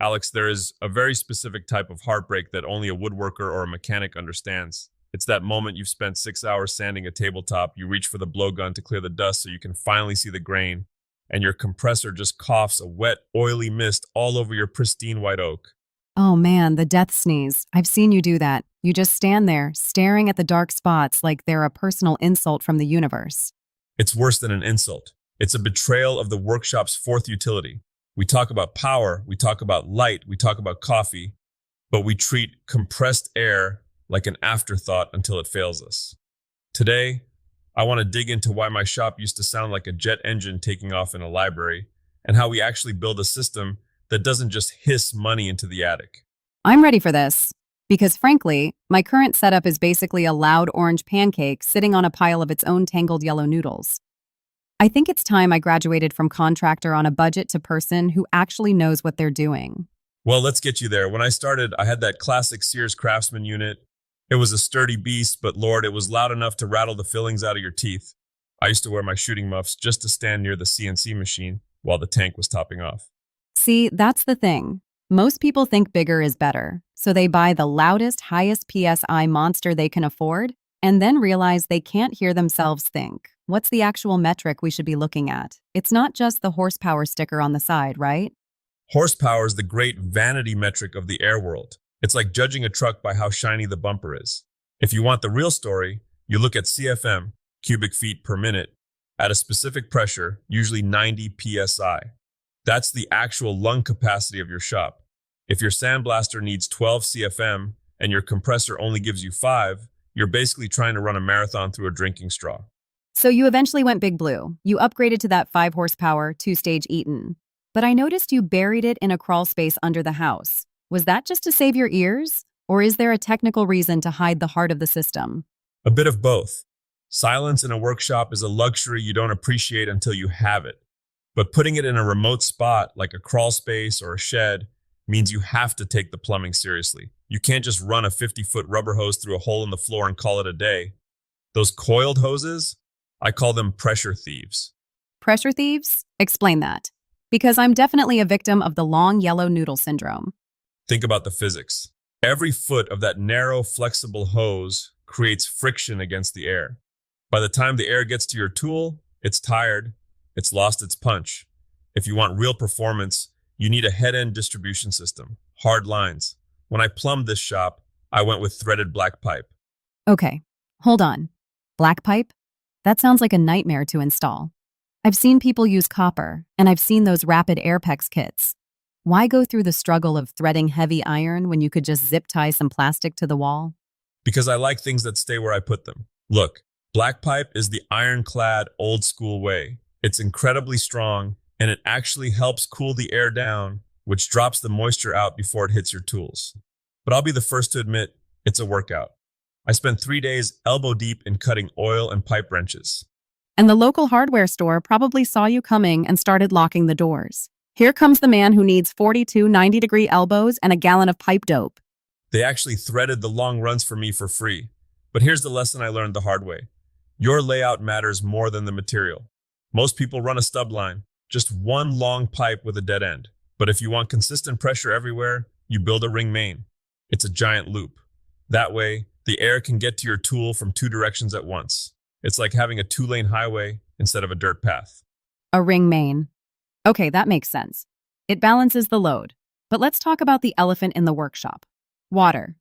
Alex, there is a very specific type of heartbreak that only a woodworker or a mechanic understands. It's that moment you've spent 6 hours sanding a tabletop, you reach for the blowgun to clear the dust so you can finally see the grain, and your compressor just coughs a wet, oily mist all over your pristine white oak. Oh man, the death sneeze. I've seen you do that. You just stand there, staring at the dark spots like they're a personal insult from the universe. It's worse than an insult. It's a betrayal of the workshop's fourth utility. We talk about power, we talk about light, we talk about coffee, but we treat compressed air like an afterthought until it fails us. Today, I want to dig into why my shop used to sound like a jet engine taking off in a library, and how we actually build a system that doesn't just hiss money into the attic. I'm ready for this. Because frankly, my current setup is basically a loud orange pancake sitting on a pile of its own tangled yellow noodles. I think it's time I graduated from contractor on a budget to person who actually knows what they're doing. Well, let's get you there. When I started, I had that classic Sears Craftsman unit. It was a sturdy beast, but Lord, it was loud enough to rattle the fillings out of your teeth. I used to wear my shooting muffs just to stand near the CNC machine while the tank was topping off. See, that's the thing. Most people think bigger is better, so they buy the loudest, highest PSI monster they can afford, and then realize they can't hear themselves think. What's the actual metric we should be looking at? It's not just the horsepower sticker on the side, right? Horsepower is the great vanity metric of the air world. It's like judging a truck by how shiny the bumper is. If you want the real story, you look at CFM, cubic feet per minute, at a specific pressure, usually 90 psi. That's the actual lung capacity of your shop. If your sandblaster needs 12 CFM and your compressor only gives you 5, you're basically trying to run a marathon through a drinking straw. So you eventually went big blue. You upgraded to that 5 horsepower, 2-stage Eaton. But I noticed you buried it in a crawl space under the house. Was that just to save your ears? Or is there a technical reason to hide the heart of the system? A bit of both. Silence in a workshop is a luxury you don't appreciate until you have it. But putting it in a remote spot like a crawl space or a shed means you have to take the plumbing seriously. You can't just run a 50-foot rubber hose through a hole in the floor and call it a day. Those coiled hoses, I call them pressure thieves. Pressure thieves? Explain that. Because I'm definitely a victim of the long yellow noodle syndrome. Think about the physics. Every foot of that narrow, flexible hose creates friction against the air. By the time the air gets to your tool, it's tired, it's lost its punch. If you want real performance, you need a head-end distribution system, hard lines. When I plumbed this shop, I went with threaded black pipe. Okay, hold on. Black pipe? That sounds like a nightmare to install. I've seen people use copper, and I've seen those rapid Airpex kits. Why go through the struggle of threading heavy iron when you could just zip tie some plastic to the wall? Because I like things that stay where I put them. Look, black pipe is the ironclad old school way. It's incredibly strong, and it actually helps cool the air down, which drops the moisture out before it hits your tools. But I'll be the first to admit, it's a workout. I spent 3 days elbow deep in cutting oil and pipe wrenches. And the local hardware store probably saw you coming and started locking the doors. Here comes the man who needs 42 90-degree elbows and a gallon of pipe dope. They actually threaded the long runs for me for free. But here's the lesson I learned the hard way. Your layout matters more than the material. Most people run a stub line, just one long pipe with a dead end. But if you want consistent pressure everywhere, you build a ring main. It's a giant loop. That way, the air can get to your tool from 2 directions at once. It's like having a 2-lane highway instead of a dirt path. A ring main. Okay, that makes sense. It balances the load. But let's talk about the elephant in the workshop. Water.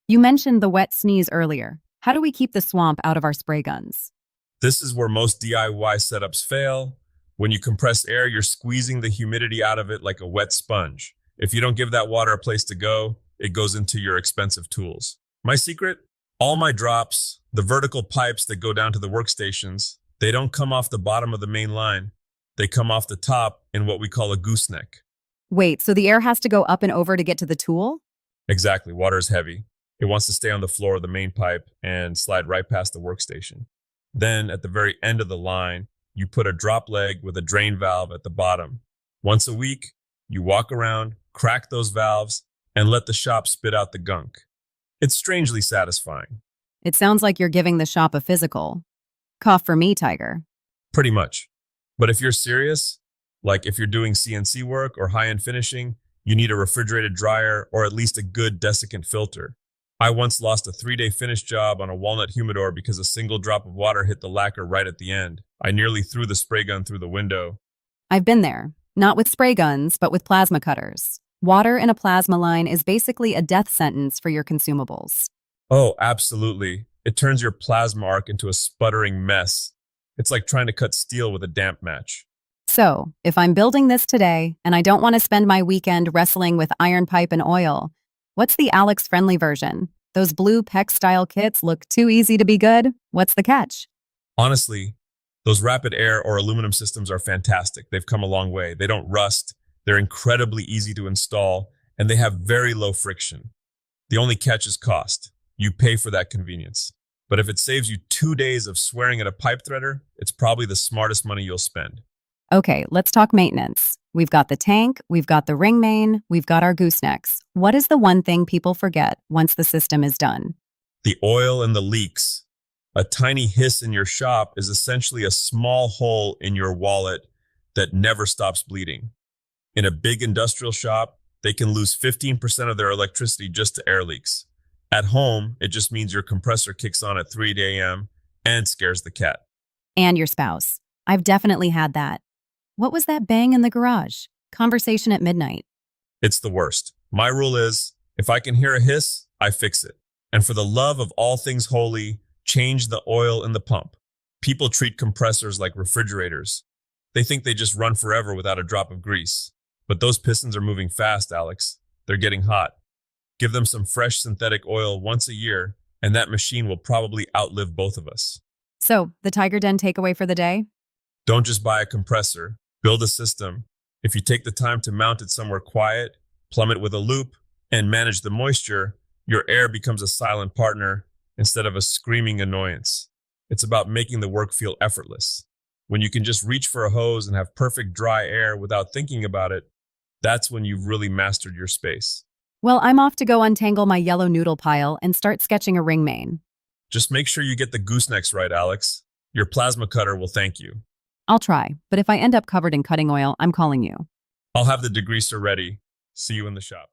You mentioned the wet sneeze earlier. How do we keep the swamp out of our spray guns? This is where most DIY setups fail. When you compress air, you're squeezing the humidity out of it like a wet sponge. If you don't give that water a place to go, it goes into your expensive tools. My secret? All my drops, the vertical pipes that go down to the workstations, they don't come off the bottom of the main line. They come off the top in what we call a gooseneck. Wait, so the air has to go up and over to get to the tool? Exactly. Water is heavy. It wants to stay on the floor of the main pipe and slide right past the workstation. Then, at the very end of the line, you put a drop leg with a drain valve at the bottom. Once a week, you walk around, crack those valves, and let the shop spit out the gunk. It's strangely satisfying. It sounds like you're giving the shop a physical. Cough for me, Tiger. Pretty much. But if you're serious, like if you're doing CNC work or high-end finishing, You need a refrigerated dryer or at least a good desiccant filter. I once lost a 3-day finish job on a walnut humidor because a single drop of water hit the lacquer right at the end. I nearly threw the spray gun through the window. I've been there. Not with spray guns, but with plasma cutters. Water in a plasma line is basically a death sentence for your consumables. Oh, absolutely. It turns your plasma arc into a sputtering mess. It's like trying to cut steel with a damp match. So, if I'm building this today and I don't want to spend my weekend wrestling with iron pipe and oil, what's the Alex-friendly version? Those blue PEX-style kits look too easy to be good. What's the catch? Honestly, those rapid air or aluminum systems are fantastic. They've come a long way. They don't rust, they're incredibly easy to install, and they have very low friction. The only catch is cost. You pay for that convenience. But if it saves you 2 days of swearing at a pipe threader, it's probably the smartest money you'll spend. Okay, let's talk maintenance. We've got the tank, we've got the ring main, we've got our goosenecks. What is the one thing people forget once the system is done? The oil and the leaks. A tiny hiss in your shop is essentially a small hole in your wallet that never stops bleeding. In a big industrial shop, they can lose 15% of their electricity just to air leaks. At home, it just means your compressor kicks on at 3 a.m. and scares the cat. And your spouse. I've definitely had that. What was that bang in the garage? Conversation at midnight. It's the worst. My rule is, if I can hear a hiss, I fix it. And for the love of all things holy, change the oil in the pump. People treat compressors like refrigerators. They think they just run forever without a drop of grease. But those pistons are moving fast, Alex. They're getting hot. Give them some fresh synthetic oil once a year, and that machine will probably outlive both of us. So, the Tiger Den takeaway for the day? Don't just buy a compressor, build a system. If you take the time to mount it somewhere quiet, plumb it with a loop, and manage the moisture, your air becomes a silent partner instead of a screaming annoyance. It's about making the work feel effortless. When you can just reach for a hose and have perfect dry air without thinking about it, that's when you've really mastered your space. Well, I'm off to go untangle my yellow noodle pile and start sketching a ring main. Just make sure you get the goosenecks right, Alex. Your plasma cutter will thank you. I'll try, but if I end up covered in cutting oil, I'm calling you. I'll have the degreaser ready. See you in the shop.